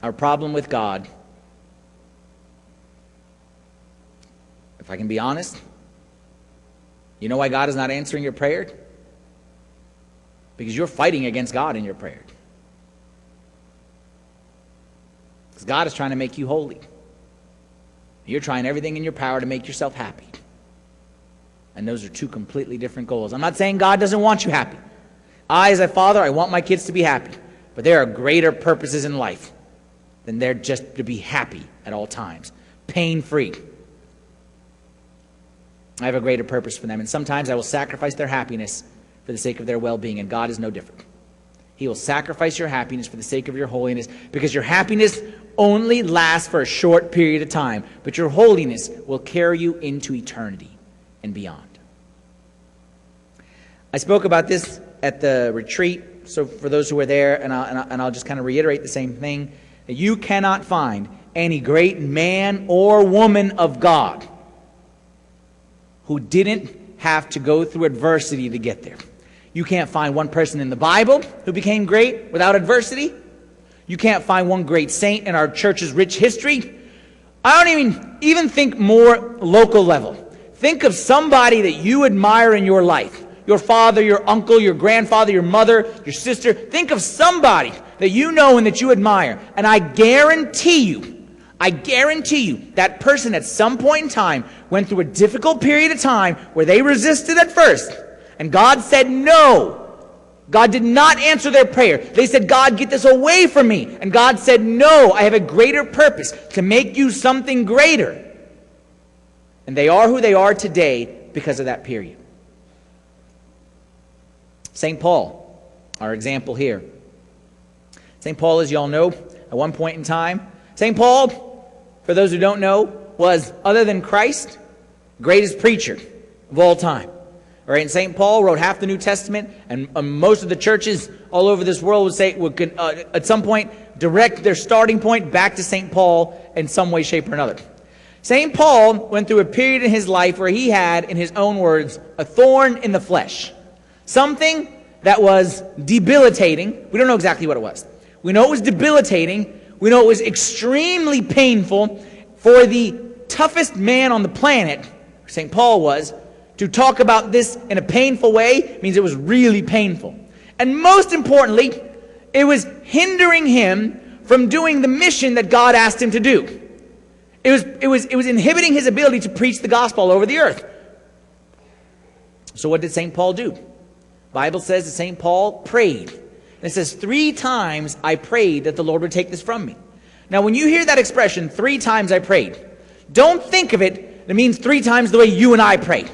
Speaker 1: our problem with God, if I can be honest, you know why God is not answering your prayer? Because you're fighting against God in your prayer. Because God is trying to make you holy. You're trying everything in your power to make yourself happy. And those are two completely different goals. I'm not saying God doesn't want you happy. I, as a father, I want my kids to be happy. But there are greater purposes in life than they're just to be happy at all times. Pain-free. I have a greater purpose for them. And sometimes I will sacrifice their happiness for the sake of their well-being. And God is no different. He will sacrifice your happiness for the sake of your holiness, because your happiness only lasts for a short period of time, but your holiness will carry you into eternity and beyond. I spoke about this at the retreat, so for those who were there, and I'll just kind of reiterate the same thing, that you cannot find any great man or woman of God who didn't have to go through adversity to get there. You can't find one person in the Bible who became great without adversity. You can't find one great saint in our church's rich history. I don't even think more local level. Think of somebody that you admire in your life. Your father, your uncle, your grandfather, your mother, your sister. Think of somebody that you know and that you admire. And I guarantee you, that person at some point in time went through a difficult period of time where they resisted at first. And God said no. God did not answer their prayer. They said, God, get this away from me. And God said, no, I have a greater purpose to make you something greater. And they are who they are today because of that period. St. Paul, our example here. St. Paul, as you all know, at one point in time, St. Paul, for those who don't know, was, other than Christ, the greatest preacher of all time. All right, and St. Paul wrote half the New Testament, and most of the churches all over this world would say, at some point, direct their starting point back to St. Paul in some way, shape, or another. St. Paul went through a period in his life where he had, in his own words, a thorn in the flesh. Something that was debilitating. We don't know exactly what it was. We know it was debilitating. We know it was extremely painful. For the toughest man on the planet, St. Paul was, to talk about this in a painful way means it was really painful. And most importantly, it was hindering him from doing the mission that God asked him to do. It was inhibiting his ability to preach the gospel all over the earth. So what did St. Paul do? The Bible says that St. Paul prayed. And it says, 3 times I prayed that the Lord would take this from me. Now when you hear that expression, 3 times I prayed, don't think of it, it means 3 times the way you and I pray.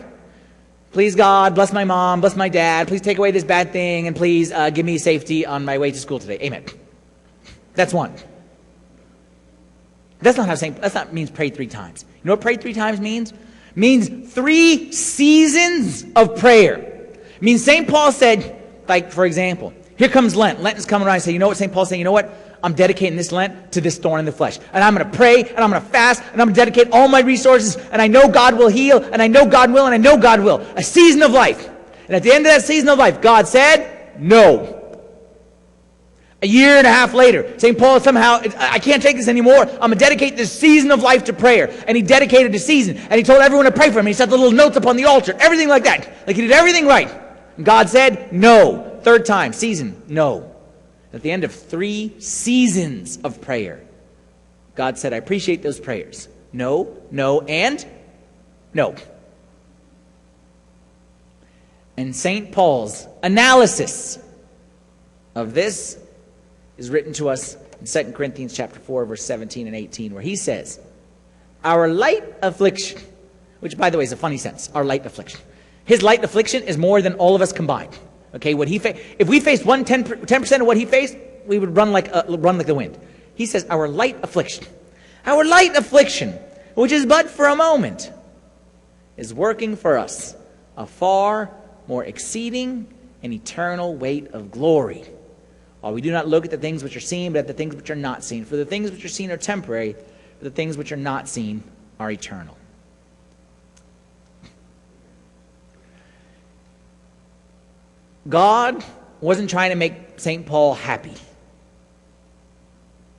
Speaker 1: Please God, bless my mom, bless my dad, please take away this bad thing, and please give me safety on my way to school today. Amen. That's one. That's not means pray 3 times. You know what pray 3 times means? It means 3 seasons of prayer. It means St. Paul said, like for example, here comes Lent. Lent is coming around and say, you know what St. Paul's saying? You know what? I'm dedicating this Lent to this thorn in the flesh. And I'm going to pray, and I'm going to fast, and I'm going to dedicate all my resources, and I know God will heal, and I know God will, and I know God will. A season of life. And at the end of that season of life, God said, no. A year and a half later, St. Paul somehow, I can't take this anymore. I'm going to dedicate this season of life to prayer. And he dedicated the season, and he told everyone to pray for him. And he set the little notes up on the altar, everything like that. Like he did everything right. And God said, no. 3rd time, season, no. At the end of 3 seasons of prayer, God said, I appreciate those prayers. No, no, and no. And St. Paul's analysis of this is written to us in 2 Corinthians chapter 4, verse 17 and 18, where he says, our light affliction, which by the way is a funny sentence, our light affliction. His light affliction is more than all of us combined. Okay, if we faced 10% of what he faced, we would run like the wind. He says, our light affliction, which is but for a moment, is working for us a far more exceeding and eternal weight of glory. While we do not look at the things which are seen, but at the things which are not seen. For the things which are seen are temporary, but the things which are not seen are eternal. God wasn't trying to make St. Paul happy.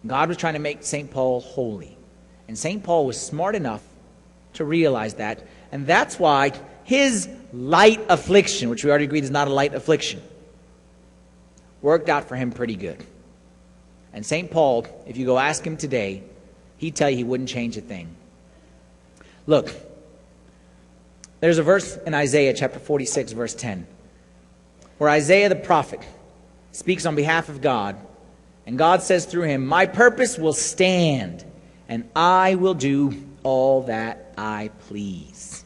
Speaker 1: God was trying to make St. Paul holy. And St. Paul was smart enough to realize that. And that's why his light affliction, which we already agreed is not a light affliction, worked out for him pretty good. And St. Paul, if you go ask him today, he'd tell you he wouldn't change a thing. Look, there's a verse in Isaiah chapter 46, verse 10, where Isaiah the prophet speaks on behalf of God, and God says through him, my purpose will stand, and I will do all that I please.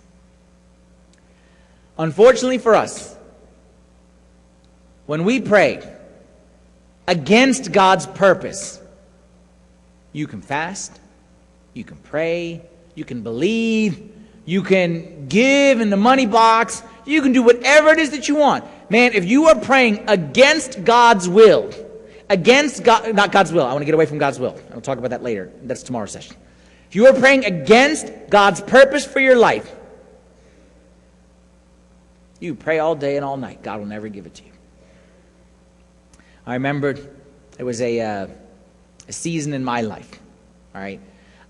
Speaker 1: Unfortunately for us, when we pray against God's purpose, you can fast, you can pray, you can believe, you can give in the money box, you can do whatever it is that you want. Man, if you are praying against God's will, not God's will, I want to get away from God's will. I'll talk about that later. That's tomorrow's session. If you are praying against God's purpose for your life, you pray all day and all night. God will never give it to you. I remember there was a season in my life. All right,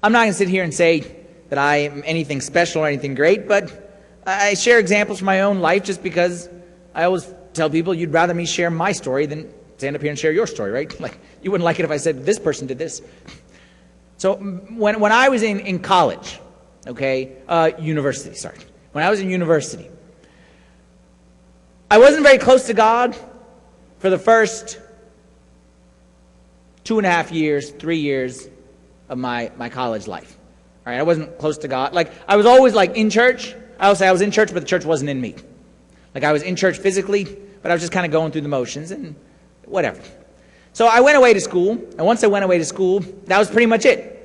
Speaker 1: I'm not going to sit here and say that I am anything special or anything great, but I share examples from my own life just because I always tell people you'd rather me share my story than stand up here and share your story, right? Like, you wouldn't like it if I said this person did this. So when I was in college, university, when I was in university, I wasn't very close to God for the first 2.5 years, 3 years of my college life. All right, I wasn't close to God. Like, I was always like in church. I would say I was in church, but the church wasn't in me. Like, I was in church physically, but I was just kind of going through the motions and whatever. So I went away to school, and once I went away to school, that was pretty much it.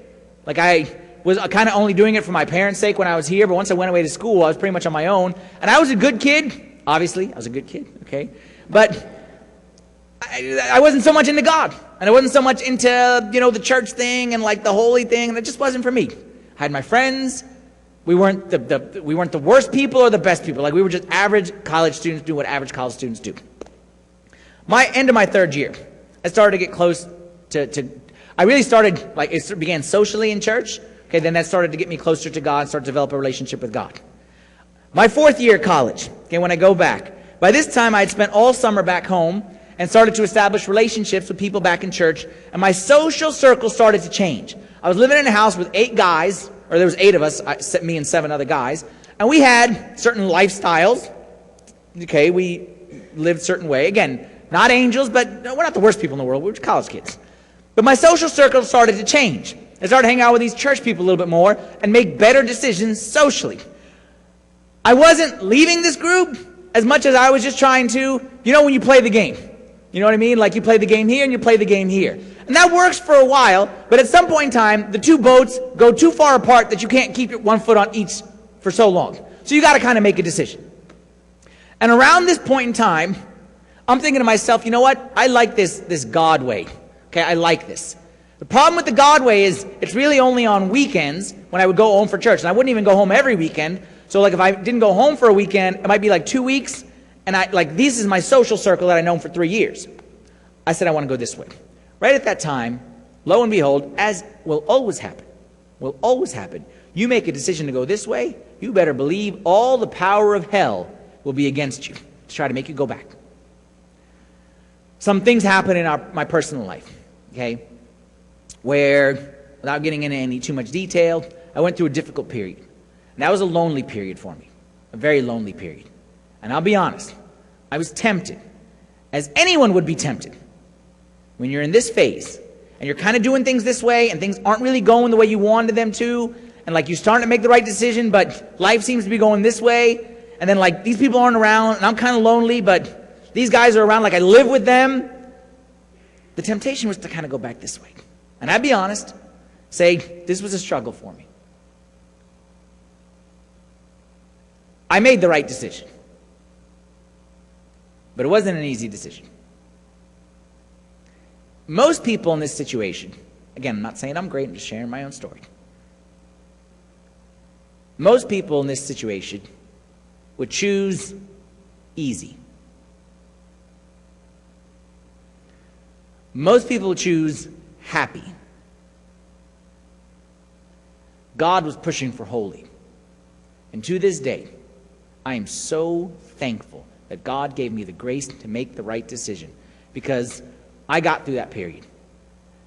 Speaker 1: Like, I was kind of only doing it for my parents' sake when I was here, but once I went away to school, I was pretty much on my own. And I was a good kid. Obviously, I was a good kid, okay? But I wasn't so much into God, and I wasn't so much into, the church thing and like the holy thing, and it just wasn't for me. I had my friends. We weren't the worst people or the best people. Like, we were just average college students doing what average college students do. End of my third year, I started to get close to I really started, like, it began socially in church. Okay, then that started to get me closer to God, started to develop a relationship with God. My fourth year of college, okay, when I go back, by this time I had spent all summer back home and started to establish relationships with people back in church, and my social circle started to change. I was living in a house with 8 guys, or there was 8 of us, me and 7 other guys, and we had certain lifestyles. Okay, we lived a certain way. Again, not angels, but we're not the worst people in the world. We're college kids. But my social circle started to change. I started hanging out with these church people a little bit more and make better decisions socially. I wasn't leaving this group as much as I was just trying to, when you play the game. You know what I mean? Like, you play the game here and you play the game here. And that works for a while, but at some point in time, the two boats go too far apart that you can't keep one foot on each for so long. So you got to kind of make a decision. And around this point in time, I'm thinking to myself, you know what? I like this God way. Okay, I like this. The problem with the God way is it's really only on weekends when I would go home for church. And I wouldn't even go home every weekend. So like if I didn't go home for a weekend, it might be like 2 weeks. And this is my social circle that I've known for 3 years. I said I want to go this way. Right at that time, lo and behold, as will always happen, you make a decision to go this way, you better believe all the power of hell will be against you to try to make you go back. Some things happen in my personal life, okay, where, without getting into any too much detail, I went through a difficult period. And that was a lonely period for me, a very lonely period. And I'll be honest, I was tempted, as anyone would be tempted, when you're in this phase, and you're kind of doing things this way, and things aren't really going the way you wanted them to, and like you're starting to make the right decision, but life seems to be going this way, and then like these people aren't around, and I'm kind of lonely, but these guys are around, like I live with them. The temptation was to kind of go back this way. And I'd be honest, say, this was a struggle for me. I made the right decision. But it wasn't an easy decision. Most people in this situation, again, I'm not saying I'm great, I'm just sharing my own story. Most people in this situation would choose easy. Most people would choose happy. God was pushing for holy. And to this day, I am so thankful that God gave me the grace to make the right decision, because I got through that period.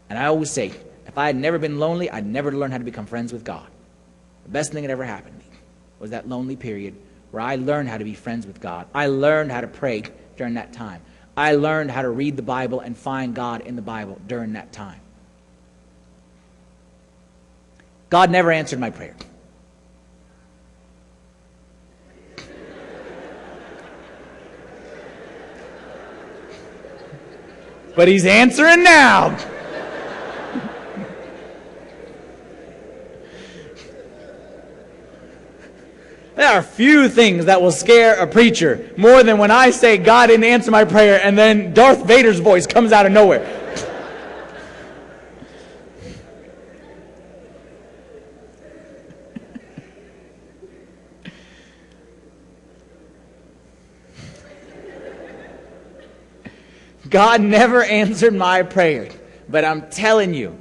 Speaker 1: And I always say, if I had never been lonely, I'd never learned how to become friends with God. The best thing that ever happened to me was that lonely period where I learned how to be friends with God. I learned how to pray during that time. I learned how to read the Bible and find God in the Bible during that time. God never answered my prayer. But he's answering now. There are few things that will scare a preacher more than when I say God didn't answer my prayer and then Darth Vader's voice comes out of nowhere. God never answered my prayer. But I'm telling you,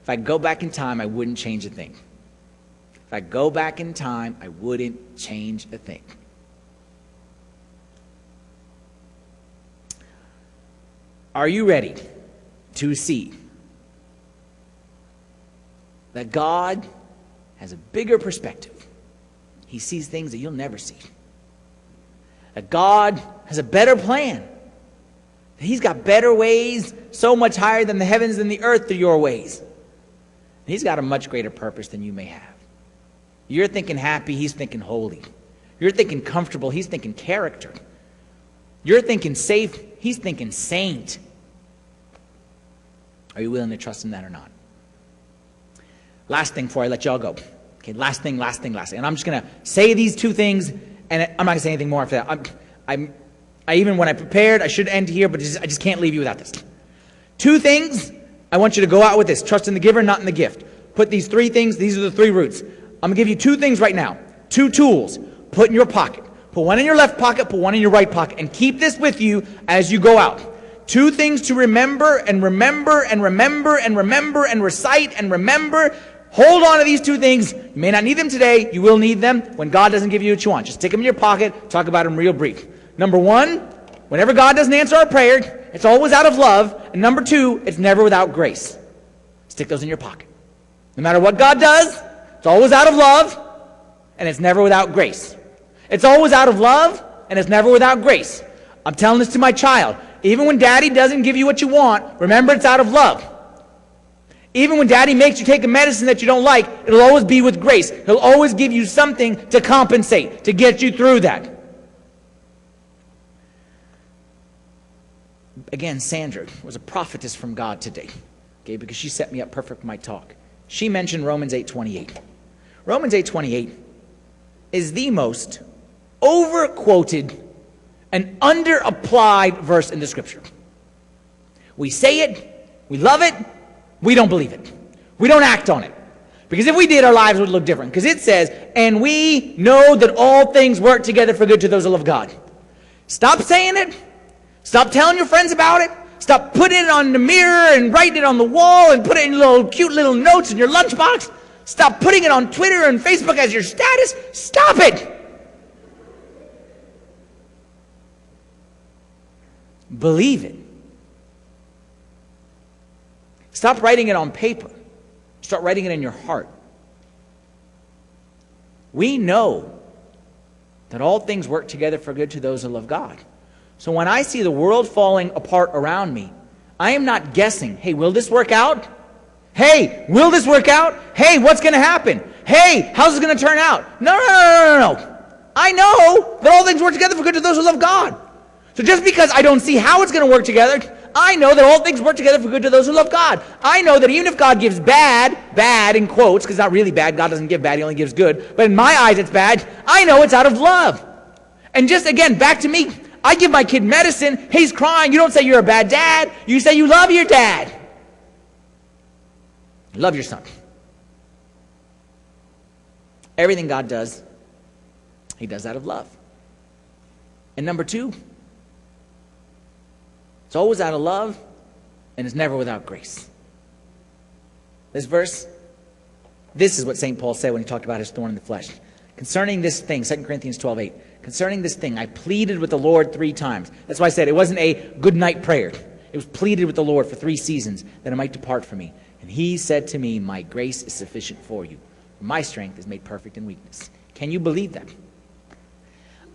Speaker 1: if I go back in time, I wouldn't change a thing. If I go back in time, I wouldn't change a thing. Are you ready to see that God has a bigger perspective? He sees things that you'll never see. That God has a better plan. He's got better ways, so much higher than the heavens and the earth are your ways. He's got a much greater purpose than you may have. You're thinking happy, he's thinking holy. You're thinking comfortable, he's thinking character. You're thinking safe, he's thinking saint. Are you willing to trust in that or not? Last thing before I let y'all go. Okay, last thing. And I'm just going to say these two things, and I'm not going to say anything more after that. Even when I prepared, I should end here, but I just can't leave you without this. Two things, I want you to go out with this. Trust in the giver, not in the gift. Put these three things, these are the three roots. I'm going to give you two things right now. Two tools. Put in your pocket. Put one in your left pocket, put one in your right pocket, and keep this with you as you go out. Two things to remember and remember and remember and remember and recite and remember. Hold on to these two things. You may not need them today. You will need them when God doesn't give you what you want. Just stick them in your pocket. Talk about them real brief. Number one, whenever God doesn't answer our prayer, it's always out of love. And number two, it's never without grace. Stick those in your pocket. No matter what God does, it's always out of love, and it's never without grace. It's always out of love, and it's never without grace. I'm telling this to my child. Even when daddy doesn't give you what you want, remember it's out of love. Even when daddy makes you take a medicine that you don't like, it'll always be with grace. He'll always give you something to compensate, to get you through that. Again, Sandra was a prophetess from God today, okay, because she set me up perfect for my talk. She mentioned Romans 8:28. Romans 8:28 is the most over-quoted and under-applied verse in the Scripture. We say it, we love it, we don't believe it. We don't act on it. Because if we did, our lives would look different. Because it says, and we know that all things work together for good to those who love God. Stop saying it. Stop telling your friends about it. Stop putting it on the mirror and writing it on the wall and putting it in little cute little notes in your lunchbox. Stop putting it on Twitter and Facebook as your status. Stop it. Believe it. Stop writing it on paper. Start writing it in your heart. We know that all things work together for good to those who love God. So when I see the world falling apart around me, I am not guessing, hey, will this work out? Hey, will this work out? Hey, what's going to happen? Hey, how's it going to turn out? No. I know that all things work together for good to those who love God. So just because I don't see how it's going to work together, I know that all things work together for good to those who love God. I know that even if God gives bad in quotes, because it's not really bad, God doesn't give bad, he only gives good, but in my eyes it's bad, I know it's out of love. And just again, back to me, I give my kid medicine, he's crying, you don't say you're a bad dad, you say you love your dad. Love your son. Everything God does, he does out of love. And number two, it's always out of love, and it's never without grace. This verse, this is what St. Paul said when he talked about his thorn in the flesh. Concerning this thing, 2 Corinthians 12:8, concerning this thing, I pleaded with the Lord 3 times. That's why I said it wasn't a good night prayer. It was pleaded with the Lord for 3 seasons that it might depart from me. And he said to me, my grace is sufficient for you. For my strength is made perfect in weakness. Can you believe that?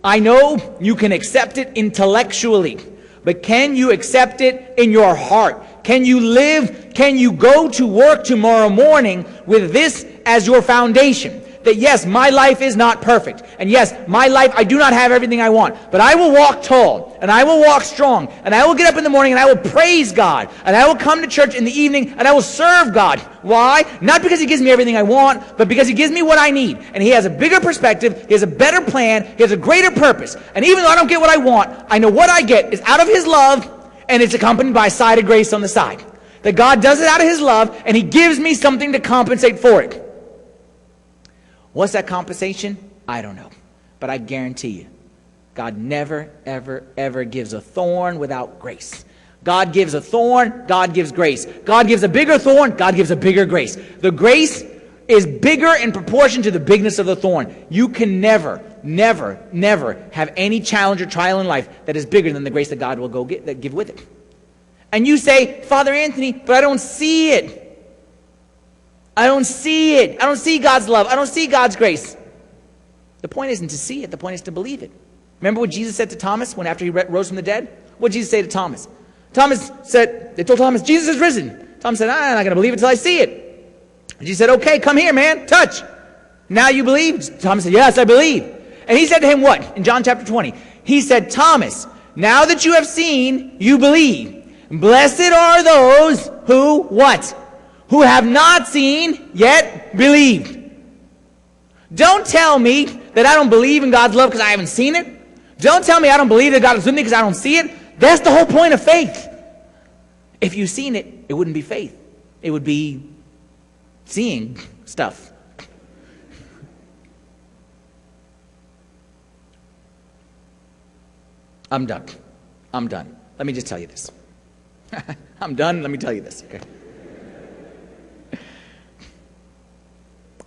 Speaker 1: I know you can accept it intellectually, but can you accept it in your heart? Can you live, can you go to work tomorrow morning with this as your foundation? That yes, my life is not perfect. And yes, my life, I do not have everything I want. But I will walk tall, and I will walk strong, and I will get up in the morning, and I will praise God, and I will come to church in the evening, and I will serve God. Why? Not because he gives me everything I want, but because he gives me what I need. And he has a bigger perspective, he has a better plan, he has a greater purpose. And even though I don't get what I want, I know what I get is out of his love, and it's accompanied by a side of grace on the side. That God does it out of his love, and he gives me something to compensate for it. What's that compensation? I don't know. But I guarantee you, God never, ever, ever gives a thorn without grace. God gives a thorn, God gives grace. God gives a bigger thorn, God gives a bigger grace. The grace is bigger in proportion to the bigness of the thorn. You can never, never, never have any challenge or trial in life that is bigger than the grace that God will give with it. And you say, Father Anthony, but I don't see it. I don't see it. I don't see God's love. I don't see God's grace. The point isn't to see it. The point is to believe it. Remember what Jesus said to Thomas when after he rose from the dead? What did Jesus say to Thomas? Thomas said, they told Thomas, Jesus is risen. Thomas said, I'm not going to believe it until I see it. And Jesus said, okay, come here, man. Touch. Now you believe? Thomas said, yes, I believe. And he said to him what? In John chapter 20. He said, Thomas, now that you have seen, you believe. Blessed are those who, what? Who have not seen, yet believed. Don't tell me that I don't believe in God's love because I haven't seen it. Don't tell me I don't believe that God is with me because I don't see it. That's the whole point of faith. If you've seen it, it wouldn't be faith. It would be seeing stuff. I'm done. I'm done. Let me just tell you this. I'm done. Let me tell you this. Okay.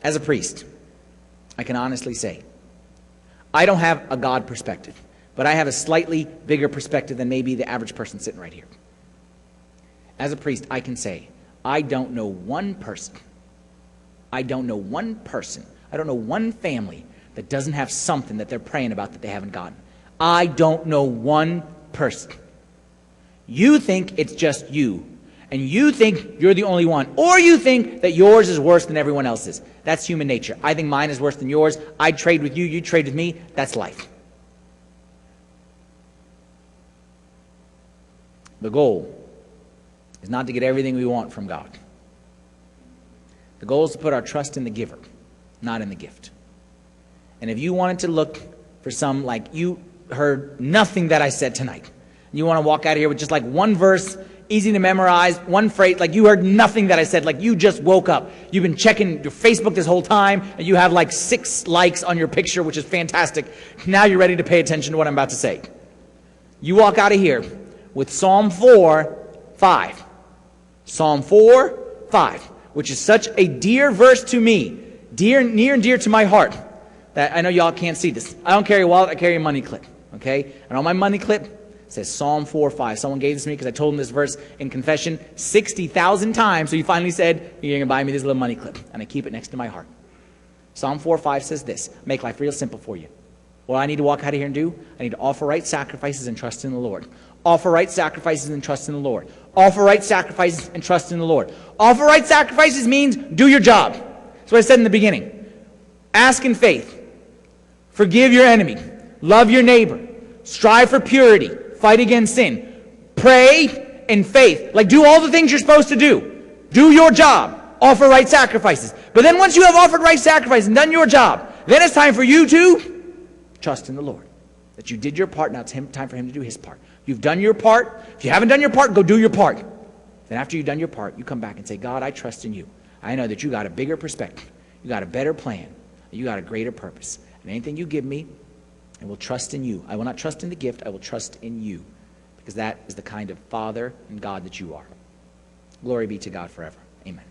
Speaker 1: As a priest, I can honestly say, I don't have a God perspective, but I have a slightly bigger perspective than maybe the average person sitting right here. As a priest, I can say, I don't know one person, I don't know one family that doesn't have something that they're praying about that they haven't gotten. I don't know one person. You think it's just you. And you think you're the only one. Or you think that yours is worse than everyone else's. That's human nature. I think mine is worse than yours. I trade with you, you trade with me. That's life. The goal is not to get everything we want from God. The goal is to put our trust in the giver, not in the gift. And if you wanted to look for some, like you heard nothing that I said tonight, and you want to walk out of here with just like one verse, easy to memorize, one phrase, like you heard nothing that I said, like you just woke up. You've been checking your Facebook this whole time, and you have like 6 likes on your picture, which is fantastic. Now you're ready to pay attention to what I'm about to say. You walk out of here with Psalm 4:5. Psalm 4:5, which is such a dear verse to me, near and dear to my heart, that I know y'all can't see this. I don't carry a wallet, I carry a money clip, okay? And on my money clip, it says Psalm 4:5. Someone gave this to me because I told him this verse in confession 60,000 times. So he finally said, you're going to buy me this little money clip. And I keep it next to my heart. Psalm 4:5 says this. Make life real simple for you. What I need to walk out of here and do, I need to offer right sacrifices and trust in the Lord. Offer right sacrifices and trust in the Lord. Offer right sacrifices and trust in the Lord. Offer right sacrifices means do your job. That's what I said in the beginning. Ask in faith. Forgive your enemy. Love your neighbor. Strive for purity. Fight against sin. Pray in faith. Like, do all the things you're supposed to do. Do your job. Offer right sacrifices. But then once you have offered right sacrifices and done your job, then it's time for you to trust in the Lord. That you did your part, now it's time for him to do his part. You've done your part. If you haven't done your part, go do your part. Then after you've done your part, you come back and say, God, I trust in you. I know that you got a bigger perspective. You got a better plan. You got a greater purpose. And anything you give me, I will trust in you. I will not trust in the gift. I will trust in you. Because that is the kind of Father and God that you are. Glory be to God forever. Amen.